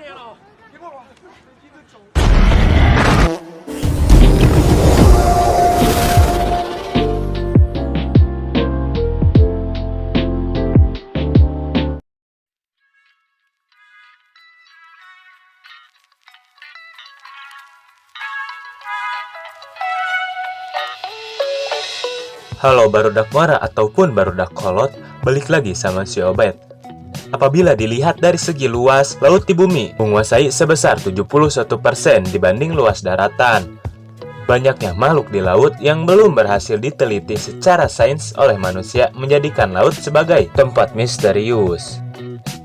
Halo barudak muara ataupun barudak kolot, balik lagi sama si Obet. Apabila dilihat dari segi luas, laut di bumi menguasai sebesar 71% dibanding luas daratan. Banyaknya makhluk di laut yang belum berhasil diteliti secara sains oleh manusia menjadikan laut sebagai tempat misterius.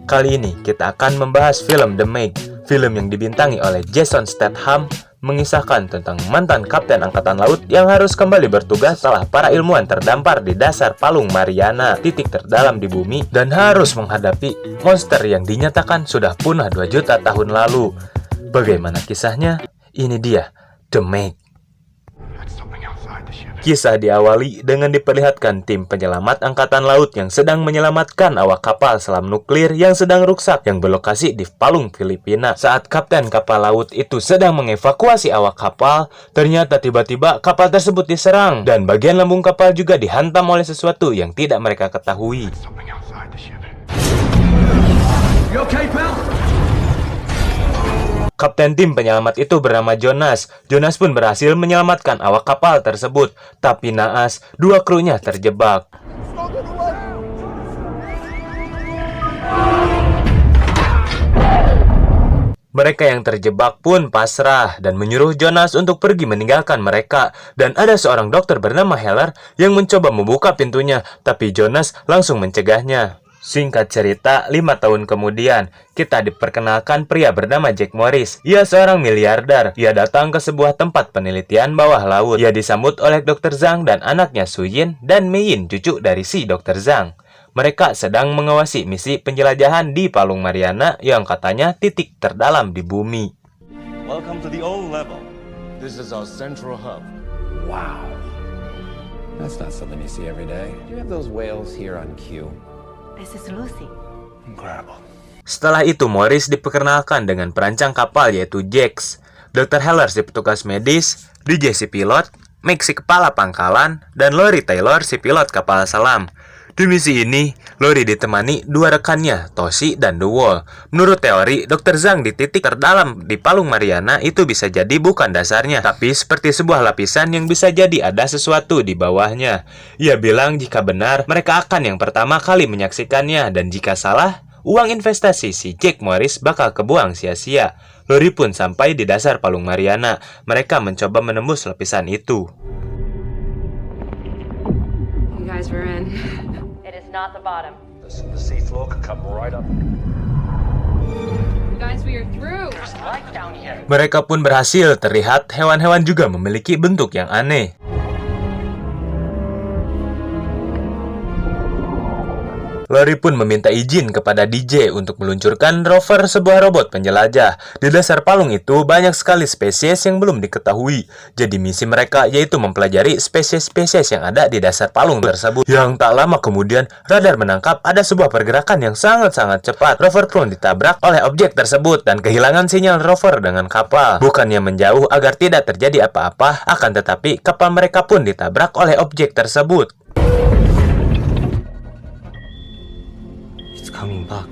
Kali ini kita akan membahas film The Meg, film yang dibintangi oleh Jason Statham, mengisahkan tentang mantan kapten angkatan laut yang harus kembali bertugas setelah para ilmuwan terdampar di dasar palung Mariana, titik terdalam di bumi, dan harus menghadapi monster yang dinyatakan sudah punah 2 juta tahun lalu. Bagaimana kisahnya? Ini dia, The Meg. Kisah diawali dengan diperlihatkan tim penyelamat angkatan laut yang sedang menyelamatkan awak kapal selam nuklir yang sedang rusak yang berlokasi di Palung, Filipina. Saat kapten kapal laut itu sedang mengevakuasi awak kapal, ternyata tiba-tiba kapal tersebut diserang dan bagian lambung kapal juga dihantam oleh sesuatu yang tidak mereka ketahui. Kapten tim penyelamat itu bernama Jonas. Jonas pun berhasil menyelamatkan awak kapal tersebut. Tapi naas, 2 krunya terjebak. Mereka yang terjebak pun pasrah dan menyuruh Jonas untuk pergi meninggalkan mereka. Dan ada seorang dokter bernama Heller yang mencoba membuka pintunya, tapi Jonas langsung mencegahnya. Singkat cerita, 5 tahun kemudian, kita diperkenalkan pria bernama Jack Morris. Ia seorang miliarder. Ia datang ke sebuah tempat penelitian bawah laut. Ia disambut oleh Dr. Zhang dan anaknya Su Yin dan Mei Yin, cucu dari si Dr. Zhang. Mereka sedang mengawasi misi penjelajahan di Palung Mariana yang katanya titik terdalam di bumi. Welcome to the old level. This is our central hub. Wow. That's not something you see every day. Do you have those whales here on Q? This is Lucy. Incredible. Setelah itu, Morris diperkenalkan dengan perancang kapal yaitu Jax. Dr. Heller si petugas medis, DJ si pilot, Meg si kepala pangkalan, dan Lori Taylor si pilot kapal selam. Di misi ini, Lori ditemani 2 rekannya, Toshi dan The Wall. Menurut teori, Dr. Zhang di titik terdalam di Palung Mariana itu bisa jadi bukan dasarnya, tapi seperti sebuah lapisan yang bisa jadi ada sesuatu di bawahnya. Ia bilang jika benar, mereka akan yang pertama kali menyaksikannya, dan jika salah, uang investasi si Jack Morris bakal kebuang sia-sia. Lori pun sampai di dasar Palung Mariana. Mereka mencoba menembus lapisan itu. You guys were in. Not the bottom. The sea floor could come right up. Guys, we are through. There's life down here. Mereka pun berhasil. Terlihat hewan-hewan juga memiliki bentuk yang aneh. Lori pun meminta izin kepada DJ untuk meluncurkan rover, sebuah robot penjelajah. Di dasar palung itu banyak sekali spesies yang belum diketahui. Jadi misi mereka yaitu mempelajari spesies-spesies yang ada di dasar palung tersebut. Yang tak lama kemudian, radar menangkap ada sebuah pergerakan yang sangat-sangat cepat. Rover pun ditabrak oleh objek tersebut dan kehilangan sinyal rover dengan kapal. Bukannya menjauh agar tidak terjadi apa-apa, akan tetapi kapal mereka pun ditabrak oleh objek tersebut. Coming back.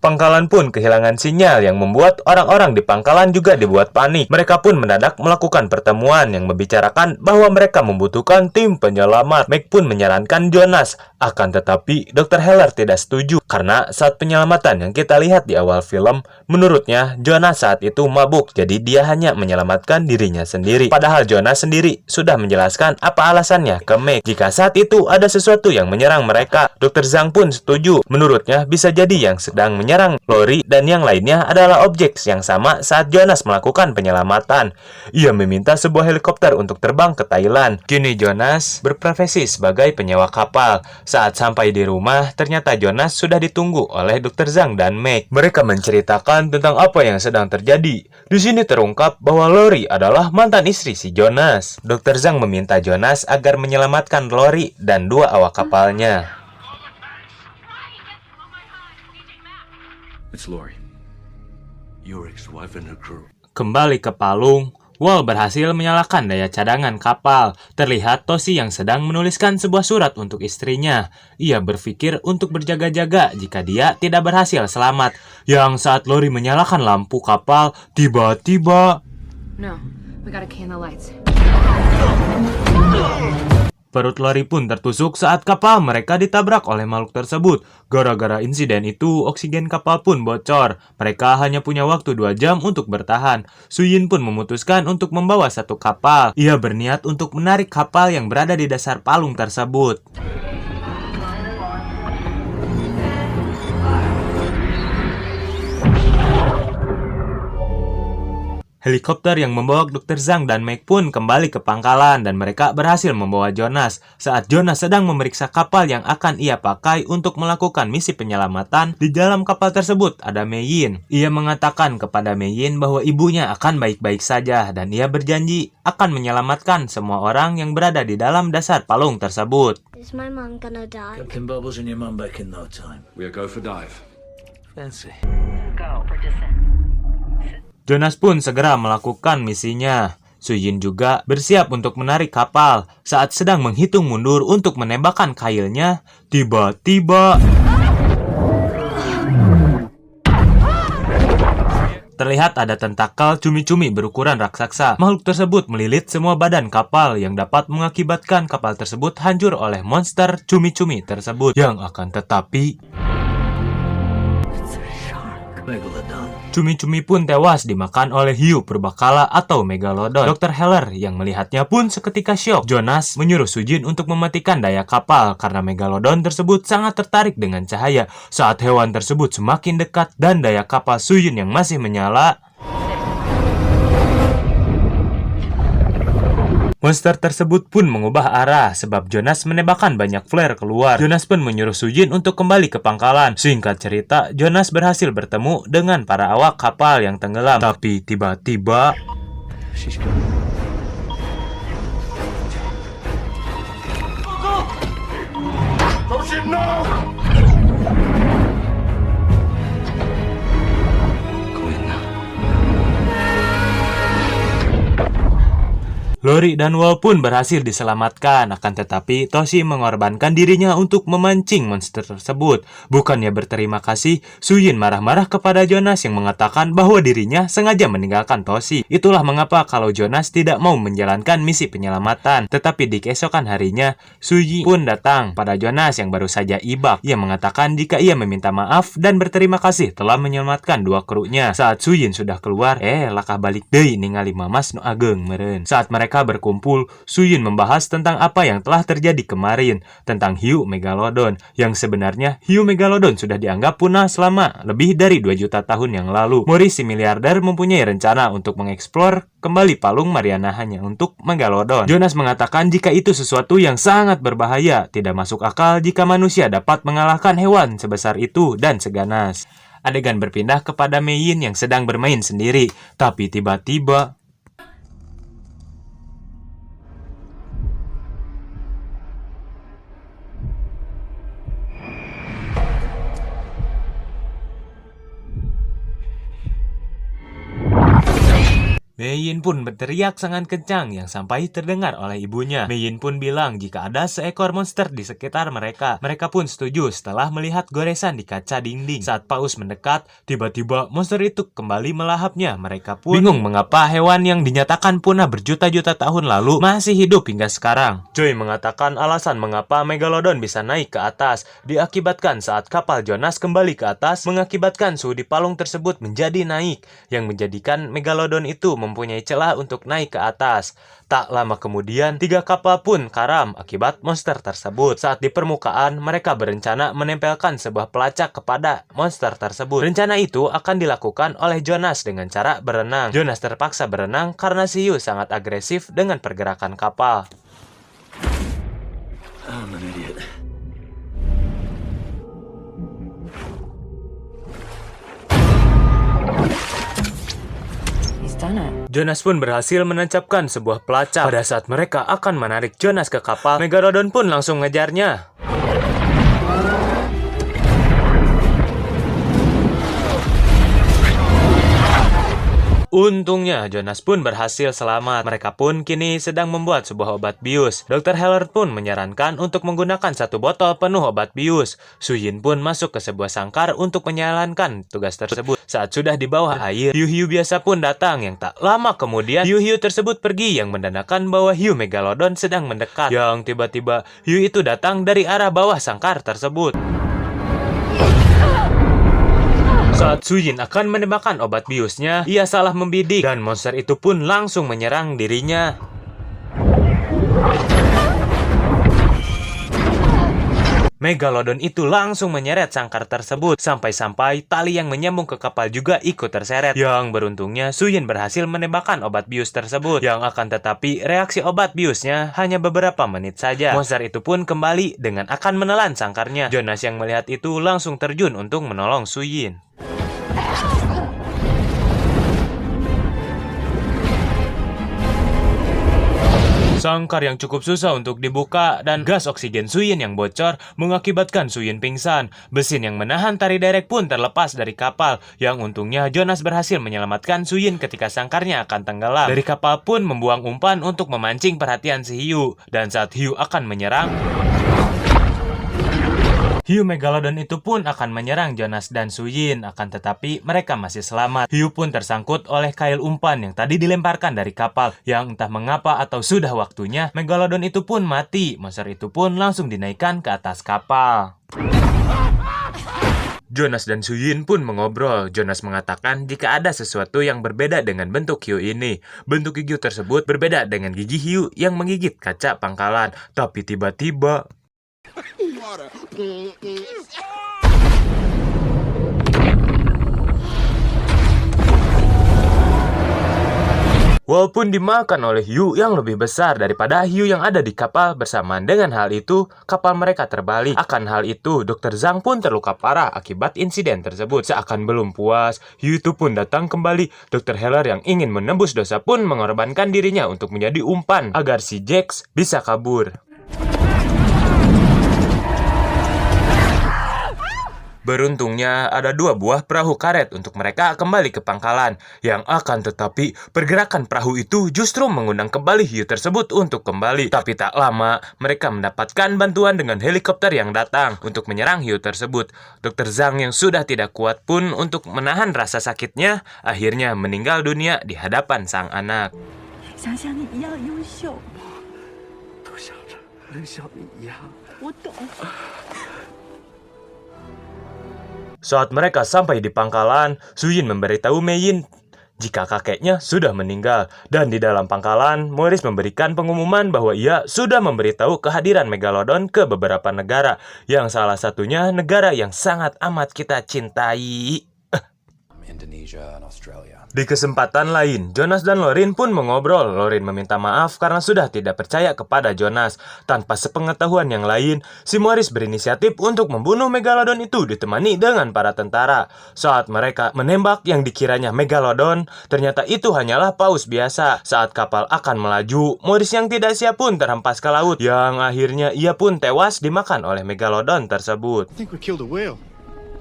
Pangkalan pun kehilangan sinyal yang membuat orang-orang di pangkalan juga dibuat panik. Mereka pun mendadak melakukan pertemuan yang membicarakan bahwa mereka membutuhkan tim penyelamat. Meg pun menyarankan Jonas. Akan tetapi Dr. Heller tidak setuju karena saat penyelamatan yang kita lihat di awal film, menurutnya Jonas saat itu mabuk, jadi dia hanya menyelamatkan dirinya sendiri. Padahal Jonas sendiri sudah menjelaskan apa alasannya ke Meg. Jika saat itu ada sesuatu yang menyerang mereka, Dr. Zhang pun setuju. Menurutnya bisa jadi yang sedang menyerang Lori dan yang lainnya adalah objek yang sama saat Jonas melakukan penyelamatan. Ia meminta sebuah helikopter untuk terbang ke Thailand. Kini Jonas berprofesi sebagai penyewa kapal. Saat sampai di rumah, ternyata Jonas sudah ditunggu oleh Dr. Zhang dan Meg. Mereka menceritakan tentang apa yang sedang terjadi. Di sini terungkap bahwa Lori adalah mantan istri si Jonas. Dr. Zhang meminta Jonas agar menyelamatkan Lori dan 2 awak kapalnya. It's Lori. Your ex-wife and her crew. Kembali ke Palung, Wall berhasil menyalakan daya cadangan kapal. Terlihat Toshi yang sedang menuliskan sebuah surat untuk istrinya. Ia berpikir untuk berjaga-jaga jika dia tidak berhasil selamat. Yang saat Lori menyalakan lampu kapal, tiba-tiba No, we gotta can the lights. perut Lori pun tertusuk saat kapal mereka ditabrak oleh makhluk tersebut. Gara-gara insiden itu, oksigen kapal pun bocor. Mereka hanya punya waktu 2 jam untuk bertahan. Suyin pun memutuskan untuk membawa satu kapal. Ia berniat untuk menarik kapal yang berada di dasar palung tersebut. Helikopter yang membawa Dr. Zhang dan Meg pun kembali ke pangkalan dan mereka berhasil membawa Jonas. Saat Jonas sedang memeriksa kapal yang akan ia pakai untuk melakukan misi penyelamatan, di dalam kapal tersebut ada Mei Yin. Ia mengatakan kepada Mei Yin bahwa ibunya akan baik-baik saja dan ia berjanji akan menyelamatkan semua orang yang berada di dalam dasar palung tersebut. Is my mom gonna die? Captain Bubbles and your mum back in no time. We'll go for dive. Fancy. Go for descent. Jonas pun segera melakukan misinya. Suyin juga bersiap untuk menarik kapal. Saat sedang menghitung mundur untuk menembakkan kailnya, tiba-tiba terlihat ada tentakel cumi-cumi berukuran raksasa. Makhluk tersebut melilit semua badan kapal yang dapat mengakibatkan kapal tersebut hancur oleh monster cumi-cumi tersebut. Yang akan tetapi Megalodon. cumi-cumi pun tewas dimakan oleh hiu purbakala atau megalodon. Dr. Heller yang melihatnya pun seketika syok. Jonas menyuruh Sujin untuk mematikan daya kapal karena megalodon tersebut sangat tertarik dengan cahaya. Saat hewan tersebut semakin dekat dan daya kapal Sujin yang masih menyala, monster tersebut pun mengubah arah sebab Jonas menembakkan banyak flare keluar. Jonas pun menyuruh Sujin untuk kembali ke pangkalan. Singkat cerita, Jonas berhasil bertemu dengan para awak kapal yang tenggelam. Tapi tiba-tiba She's gone. Lori dan Wall pun berhasil diselamatkan, akan tetapi Toshi mengorbankan dirinya untuk memancing monster tersebut. Bukannya berterima kasih, Suyin marah-marah kepada Jonas yang mengatakan bahwa dirinya sengaja meninggalkan Toshi. Itulah mengapa kalau Jonas tidak mau menjalankan misi penyelamatan. Tetapi di keesokan harinya, Suyin pun datang pada Jonas yang baru saja ibak. Ia mengatakan jika ia meminta maaf dan berterima kasih telah menyelamatkan 2 krunya. Saat Suyin sudah keluar, lakah balik deui ningali mamas nu ageng meureun. Saat mereka berkumpul, Suyin membahas tentang apa yang telah terjadi kemarin, tentang hiu megalodon, yang sebenarnya hiu megalodon sudah dianggap punah selama lebih dari 2 juta tahun yang lalu. Mori si miliarder mempunyai rencana untuk mengeksplor kembali palung Mariana hanya untuk megalodon. Jonas mengatakan jika itu sesuatu yang sangat berbahaya, tidak masuk akal jika manusia dapat mengalahkan hewan sebesar itu dan seganas. Adegan berpindah kepada Mei Yin yang sedang bermain sendiri, tapi tiba-tiba Mei Yin pun berteriak sangat kencang yang sampai terdengar oleh ibunya. Mei Yin pun bilang jika ada seekor monster di sekitar mereka. Mereka pun setuju setelah melihat goresan di kaca dinding. Saat Paus mendekat, tiba-tiba monster itu kembali melahapnya. Mereka pun bingung mengapa hewan yang dinyatakan punah berjuta-juta tahun lalu masih hidup hingga sekarang. Joy mengatakan alasan mengapa Megalodon bisa naik ke atas diakibatkan saat kapal Jonas kembali ke atas mengakibatkan suhu di palung tersebut menjadi naik, yang menjadikan Megalodon itu mempunyai celah untuk naik ke atas. Tak lama kemudian, 3 kapal pun karam akibat monster tersebut. Saat di permukaan, mereka berencana menempelkan sebuah pelacak kepada monster tersebut. Rencana itu akan dilakukan oleh Jonas dengan cara berenang. Jonas terpaksa berenang karena si hiu sangat agresif dengan pergerakan kapal. I'm an idiot. Jonas pun berhasil menancapkan sebuah pelacak. Pada saat mereka akan menarik Jonas ke kapal, Megalodon pun langsung mengejarnya. Untungnya, Jonas pun berhasil selamat. Mereka pun kini sedang membuat sebuah obat bius. Dr. Heller pun menyarankan untuk menggunakan 1 botol penuh obat bius. Suyin pun masuk ke sebuah sangkar untuk menjalankan tugas tersebut. Saat sudah di bawah air, hiu-hiu biasa pun datang. Yang tak lama kemudian, hiu-hiu tersebut pergi yang menandakan bahwa hiu Megalodon sedang mendekat. Yang tiba-tiba, hiu itu datang dari arah bawah sangkar tersebut. Saat Suyin akan menembakkan obat biusnya, ia salah membidik dan monster itu pun langsung menyerang dirinya. Megalodon itu langsung menyeret sangkar tersebut sampai-sampai tali yang menyambung ke kapal juga ikut terseret. Yang beruntungnya Suyin berhasil menembakkan obat bius tersebut. Yang akan tetapi reaksi obat biusnya hanya beberapa menit saja. Monster itu pun kembali dengan akan menelan sangkarnya. Jonas yang melihat itu langsung terjun untuk menolong Suyin. Sangkar yang cukup susah untuk dibuka dan gas oksigen Suyin yang bocor mengakibatkan Suyin pingsan. Mesin yang menahan tari derek pun terlepas dari kapal. Yang untungnya Jonas berhasil menyelamatkan Suyin ketika sangkarnya akan tenggelam. Dari kapal pun membuang umpan untuk memancing perhatian si hiu. Dan saat hiu akan menyerang, hiu Megalodon itu pun akan menyerang Jonas dan Suyin, akan tetapi mereka masih selamat. Hiu pun tersangkut oleh kail umpan yang tadi dilemparkan dari kapal, yang entah mengapa atau sudah waktunya, Megalodon itu pun mati. Monster itu pun langsung dinaikkan ke atas kapal. Jonas dan Suyin pun mengobrol. Jonas mengatakan jika ada sesuatu yang berbeda dengan bentuk hiu ini. Bentuk gigi tersebut berbeda dengan gigi hiu yang menggigit kaca pangkalan. Tapi tiba-tiba walaupun dimakan oleh hiu yang lebih besar daripada hiu yang ada di kapal, bersamaan dengan hal itu, kapal mereka terbalik. Akan hal itu, Dr. Zhang pun terluka parah akibat insiden tersebut. Seakan belum puas, hiu itu pun datang kembali. Dr. Heller yang ingin menembus dosa pun mengorbankan dirinya untuk menjadi umpan agar si Jax bisa kabur. Beruntungnya ada 2 buah perahu karet untuk mereka kembali ke pangkalan. Yang akan tetapi pergerakan perahu itu justru mengundang kembali hiu tersebut untuk kembali. Tapi tak lama mereka mendapatkan bantuan dengan helikopter yang datang untuk menyerang hiu tersebut. Dr. Zhang yang sudah tidak kuat pun untuk menahan rasa sakitnya akhirnya meninggal dunia di hadapan sang anak. Saat mereka sampai di pangkalan, Suyin memberitahu Meiyin jika kakeknya sudah meninggal. Dan di dalam pangkalan, Morris memberikan pengumuman bahwa ia sudah memberitahu kehadiran Megalodon ke beberapa negara. Yang salah satunya negara yang sangat amat kita cintai, Indonesia and Australia. Di kesempatan lain, Jonas dan Lorin pun mengobrol. Lorin meminta maaf karena sudah tidak percaya kepada Jonas. Tanpa sepengetahuan yang lain, si Morris berinisiatif untuk membunuh Megalodon itu ditemani dengan para tentara. Saat mereka menembak yang dikiranya Megalodon, ternyata itu hanyalah paus biasa. Saat kapal akan melaju, Morris yang tidak siap pun terhempas ke laut. Yang akhirnya ia pun tewas dimakan oleh Megalodon tersebut. I think we killed a whale.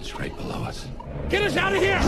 It's right below us. Get us out of here!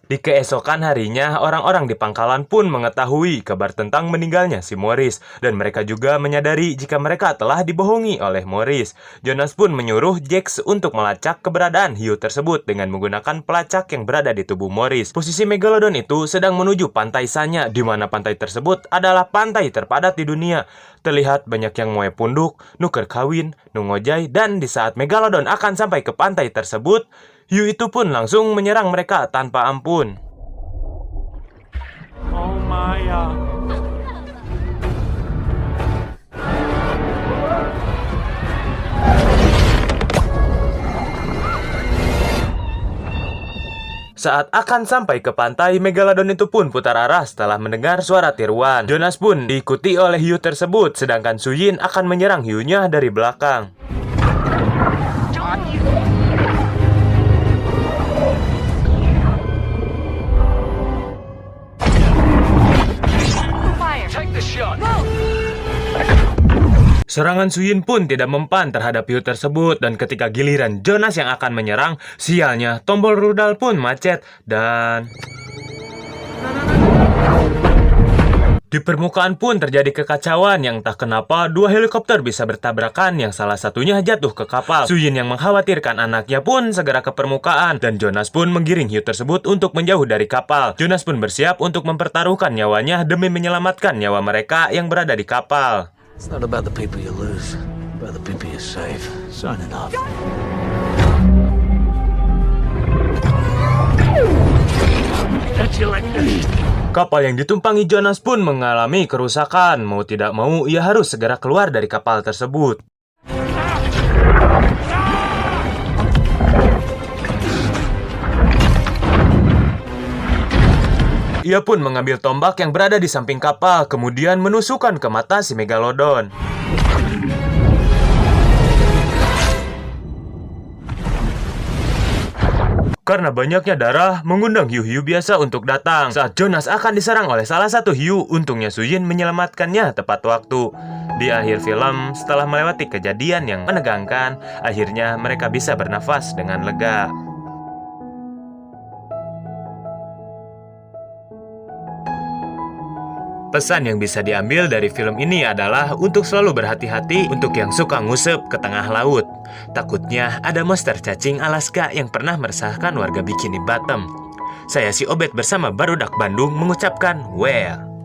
Di keesokan harinya, orang-orang di pangkalan pun mengetahui kabar tentang meninggalnya si Morris. Dan mereka juga menyadari jika mereka telah dibohongi oleh Morris. Jonas pun menyuruh Jax untuk melacak keberadaan hiu tersebut dengan menggunakan pelacak yang berada di tubuh Morris. Posisi Megalodon itu sedang menuju pantai Sanya, di mana pantai tersebut adalah pantai terpadat di dunia. Terlihat banyak yang moe punduk, nuker kawin, nungojai, dan di saat Megalodon akan sampai ke pantai tersebut, hiu itu pun langsung menyerang mereka tanpa ampun. Oh Maya. Saat akan sampai ke pantai, Megalodon itu pun putar arah setelah mendengar suara tiruan. Jonas pun diikuti oleh hiu tersebut, sedangkan Suyin akan menyerang hiunya dari belakang. Serangan Suyin pun tidak mempan terhadap hiu tersebut, dan ketika giliran Jonas yang akan menyerang, sialnya tombol rudal pun macet dan di permukaan pun terjadi kekacauan yang tak kenapa dua helikopter bisa bertabrakan yang salah satunya jatuh ke kapal. Suyin yang mengkhawatirkan anaknya pun segera ke permukaan dan Jonas pun menggiring hiu tersebut untuk menjauh dari kapal. Jonas pun bersiap untuk mempertaruhkan nyawanya demi menyelamatkan nyawa mereka yang berada di kapal. It's not about the people you lose, about the people you save. Signing off. That's you like this. Kapal yang ditumpangi Jonas pun mengalami kerusakan. Mau tidak mau, ia harus segera keluar dari kapal tersebut. Ia pun mengambil tombak yang berada di samping kapal, kemudian menusukkan ke mata si Megalodon. Karena banyaknya darah, mengundang hiu-hiu biasa untuk datang. Saat Jonas akan diserang oleh salah satu hiu, untungnya Suyin menyelamatkannya tepat waktu. Di akhir film, setelah melewati kejadian yang menegangkan, akhirnya mereka bisa bernafas dengan lega. Pesan yang bisa diambil dari film ini adalah untuk selalu berhati-hati untuk yang suka ngusep ke tengah laut. Takutnya ada monster cacing Alaska yang pernah meresahkan warga Bikini Bottom. Saya si Obet bersama Barudak Bandung mengucapkan well.